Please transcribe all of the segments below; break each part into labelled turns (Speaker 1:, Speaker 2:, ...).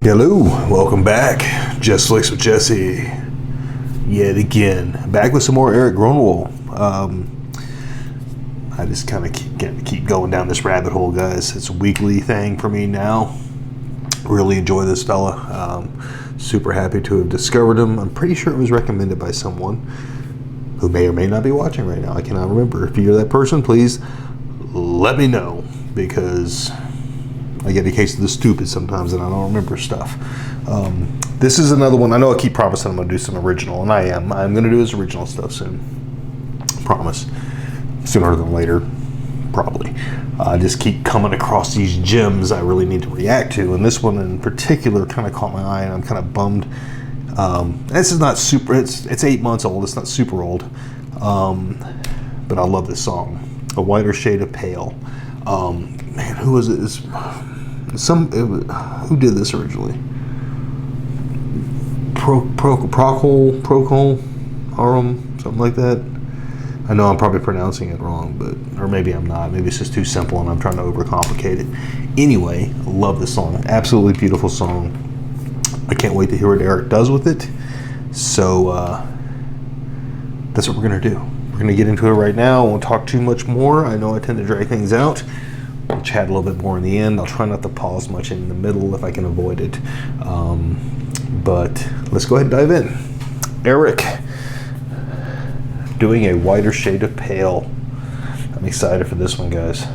Speaker 1: Hello, welcome back. Just Flicks with Jesse. Yet again, back with some more Erik I just kind of keep going down this rabbit hole, guys. It's a weekly thing for me now. Really enjoy this fella. Super happy to have discovered him. I'm pretty sure it was recommended by someone who may or may not be watching right now. I cannot remember. If you're that person, please let me know, because I get a case of the stupid sometimes and I don't remember stuff. This is another one. I know I keep promising I'm going to do some original, and I am. I'm going to do his original stuff soon. Promise. Sooner than later, probably. I just keep coming across these gems I really need to react to, and this one in particular kind of caught my eye, and I'm kind of bummed. This is not super, it's 8 months old. It's not super old, but I love this song. A Whiter Shade of Pale. Man, who was it? Who did this originally? Procol Harum, something like that. I know I'm probably pronouncing it wrong, or maybe I'm not. Maybe it's just too simple and I'm trying to overcomplicate it. Anyway, I love this song. Absolutely beautiful song. I can't wait to hear what Erik does with it. So that's what we're gonna do. We're gonna get into it right now. I won't talk too much more. I know I tend to drag things out. We'll chat a little bit more in the end. I'll try not to pause much in the middle if I can avoid it. But let's go ahead and dive in. Erik, doing A Whiter Shade of Pale. I'm excited for this one, guys.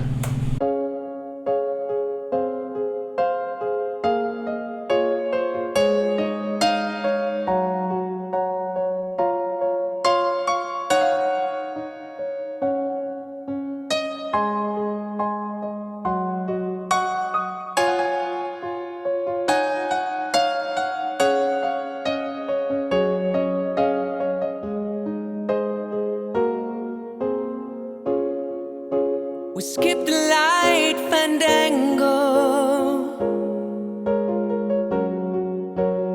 Speaker 2: We skipped the light fandango,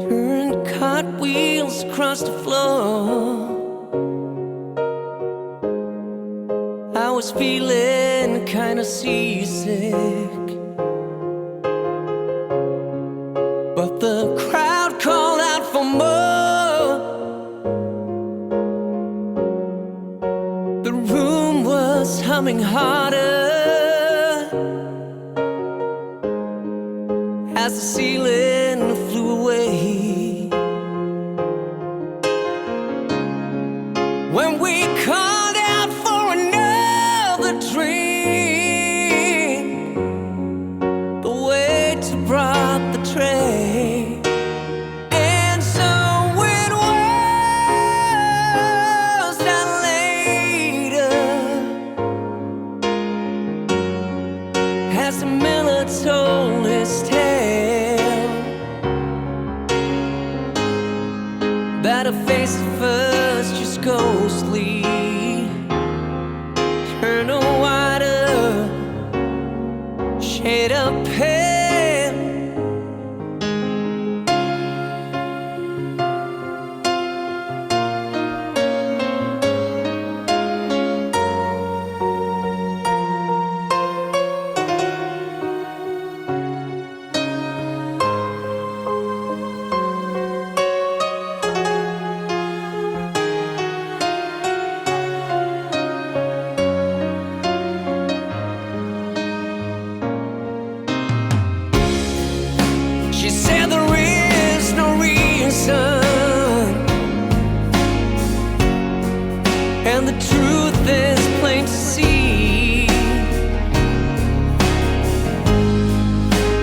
Speaker 2: turned cartwheels across the floor. I was feeling kinda seasick, but the crowd called out for more. The room was humming harder as the ceiling flew away. When we called out for another drink, the waiter brought the tray. And so it was that later, as the miller told his tale, that a face at first just ghostly turned a whiter shade of pale. She said there is no reason, and the truth is plain to see.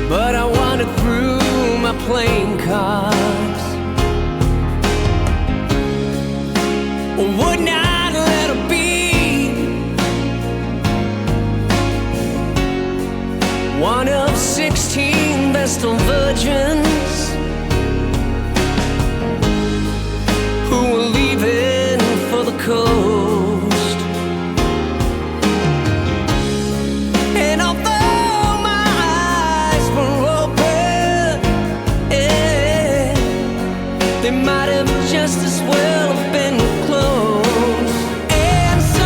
Speaker 2: But I wandered through my playing cards, would not let her be one of 16 Vestal virgins who were leaving for the coast. And although my eyes were open, they might have just as well have been closed. And so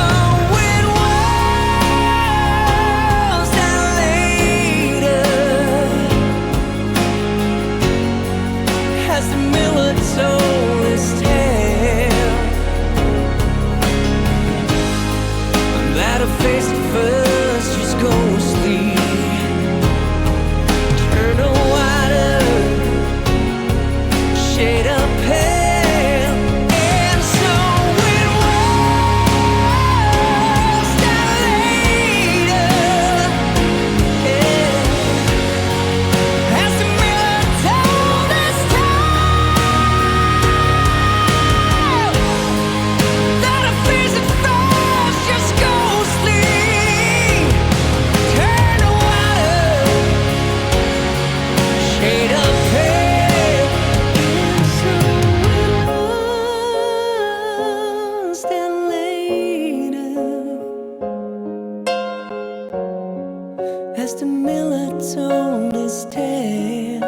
Speaker 2: its oldest tale.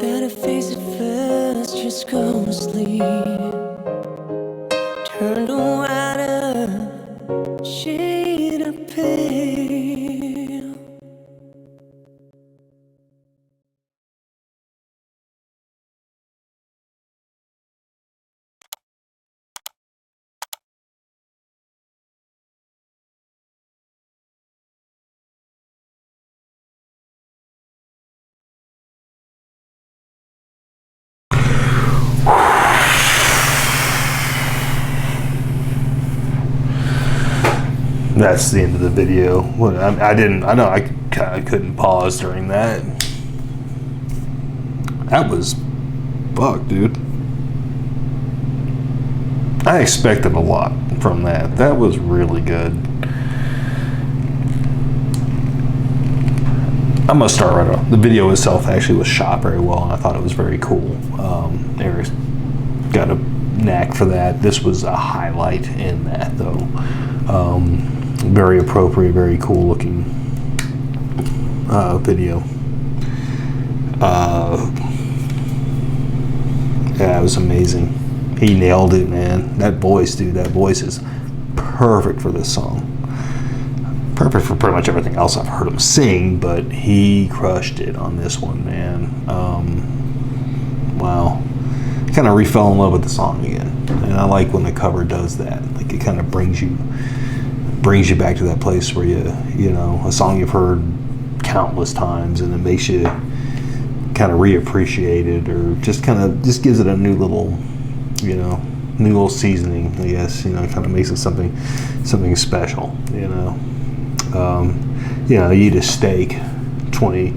Speaker 2: That a face at first just ghostly turned a whiter shade of pale.
Speaker 1: That's the end of the video. I couldn't pause during that. That was, fuck, dude. I expected a lot from that. That was really good. I'm gonna start right off. The video itself actually was shot very well, and I thought it was very cool. Erik got a knack for that. This was a highlight in that, though. Very appropriate, very cool looking video. Yeah, it was amazing. He nailed it, man. That voice, dude, that voice is perfect for this song. Perfect for pretty much everything else I've heard him sing, but he crushed it on this one, man. Wow. Kind of re-fell in love with the song again. And I like when the cover does that. Like, it kind of brings you back to that place where you know, a song you've heard countless times, and it makes you kind of reappreciate it, or just gives it a new little, you know, new little seasoning, I guess. You know, it kind of makes it something special, you know. You know, you eat a steak 20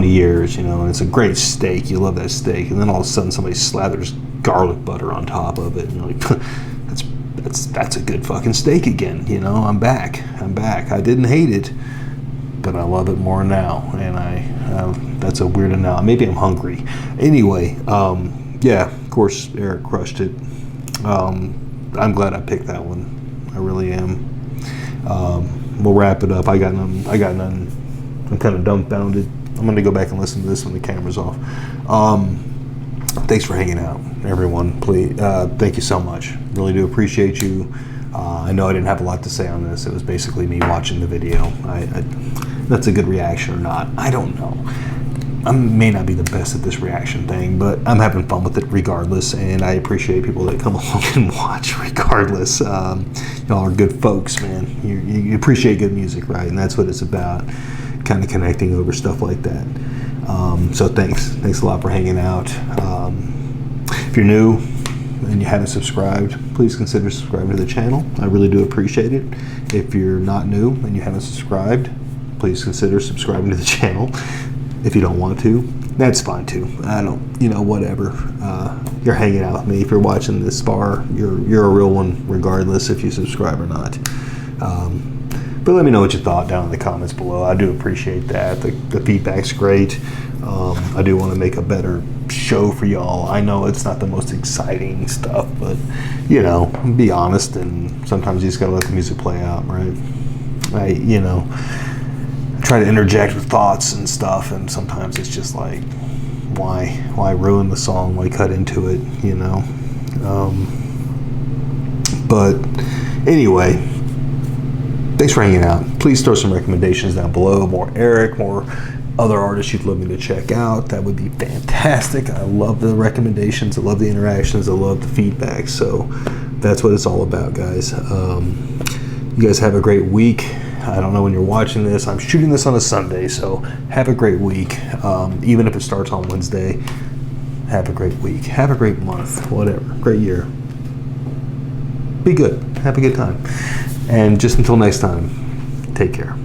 Speaker 1: years, you know, and it's a great steak. You love that steak, and then all of a sudden somebody slathers garlic butter on top of it, and you're like, that's a good fucking steak again, you know. I'm back. I didn't hate it, but I love it more now, and that's a weird now. Maybe I'm hungry. Anyway, yeah, of course, Erik crushed it. I'm glad I picked that one. I really am. We'll wrap it up. I got none. I'm kind of dumbfounded. I'm going to go back and listen to this when the camera's off. Thanks for hanging out, everyone. Please, thank you so much. Really do appreciate you. I know I didn't have a lot to say on this. It was basically me watching the video. That's a good reaction or not, I don't know. I may not be the best at this reaction thing, but I'm having fun with it regardless, and I appreciate people that come along and watch regardless. Y'all are good folks, man. You appreciate good music, right? And that's what it's about, kind of connecting over stuff like that. So thanks a lot for hanging out. If you're new and you haven't subscribed, please consider subscribing to the channel. I really do appreciate it. If you're not new and you haven't subscribed, please consider subscribing to the channel. If you don't want to, that's fine too. I don't, you know, whatever. You're hanging out with me. If you're watching this far, you're a real one, regardless if you subscribe or not. But let me know what you thought down in the comments below. I do appreciate that. The feedback's great. I do want to make a better show for y'all. I know it's not the most exciting stuff, but you know, be honest, and sometimes you just gotta let the music play out, right? You know, try to interject with thoughts and stuff, and sometimes it's just like, why ruin the song? Why cut into it? You know. But anyway, thanks for hanging out. Please throw some recommendations down below. More Erik, more other artists you'd love me to check out. That would be fantastic. I love the recommendations. I love the interactions. I love the feedback. So that's what it's all about, guys. You guys have a great week. I don't know when you're watching this. I'm shooting this on a Sunday, so have a great week. Even if it starts on Wednesday, have a great week. Have a great month, whatever. Great year. Be good. Have a good time. And just until next time, take care.